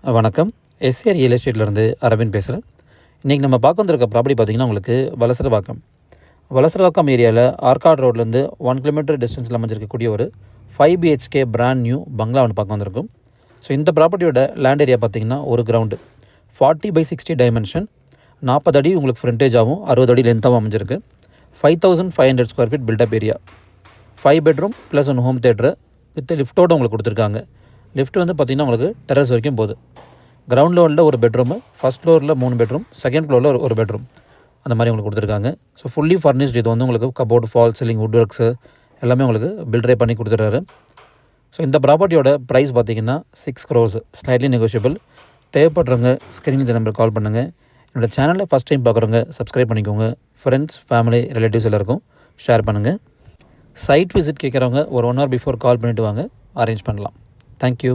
வணக்கம். SR real எஸ்டேட்லேருந்து Aravind பேசுகிறேன். இன்றைக்கி நம்ம பார்க்க வந்திருக்க ப்ராப்பர்ட்டி பார்த்திங்கன்னா உங்களுக்கு வலசரவாக்கம் ஏரியாவில் ஆர்காட் ரோட்லேருந்து 1 கிலோமீட்டர் டிஸ்டன்ஸில் அமைஞ்சிருக்கக்கூடிய ஒரு 5 BHK பிராண்ட் நியூ பங்களா ஒன்று பார்க்க வந்திருக்கும். ஸோ இந்த ப்ராப்பர்ட்டியோட லேண்ட் ஏரியா பார்த்திங்கன்னா ஒரு கிரவுண்டு 40/60 டைமென்ஷன், 40 அடி உங்களுக்கு ஃப்ரண்டேஜாகவும் 60 அடி லென்த்தாகவும் அமைஞ்சிருக்கு. 5500 square feet buildup area, 5 bedroom plus 1 home theatre with லிஃப்ட்டோடு உங்களுக்கு கொடுத்துருக்காங்க. லிஃப்ட் வந்து பார்த்திங்கன்னா உங்களுக்கு டெரஸ் வரைக்கும் போகுது. கிரவுண்ட் லெவலில் ஒரு பெட்ரூமு, ஃபஸ்ட் ஃப்ளோரில் 3 பெட்ரூம், செகண்ட் ஃப்ளோரில் ஒரு பெட்ரூம், அந்த மாதிரி உங்களுக்கு கொடுத்துருக்காங்க. So fully furnished. இது வந்து உங்களுக்கு cupboard, fall ceiling, would works எல்லாமே உங்களுக்கு பில்டரே பண்ணி கொடுத்துட்றாரு. ஸோ இந்த ப்ராப்பர்ட்டியோட ப்ரைஸ் பார்த்திங்கன்னா 6 crores, ஸ்லைட்லி நெகோஷியபிள். தேவைப்படுறவங்க ஸ்க்ரீன் இந்த நம்பருக்கு கால் பண்ணுங்கள். என்னோடய சேனலில் ஃபஸ்ட் டைம் பார்க்குறவங்க சப்ஸ்கிரைப் பண்ணிக்கோங்க. ஃப்ரெண்ட்ஸ், ஃபேமிலி, ரிலேட்டிவ்ஸ் எல்லாருக்கும் ஷேர் பண்ணுங்கள். சைட் விசிட் கேட்குறவங்க ஒரு 1 hour பிஃபோர் கால் பண்ணிவிட்டு வாங்க, அரேஞ்ச் பண்ணலாம். தேங்க்யூ.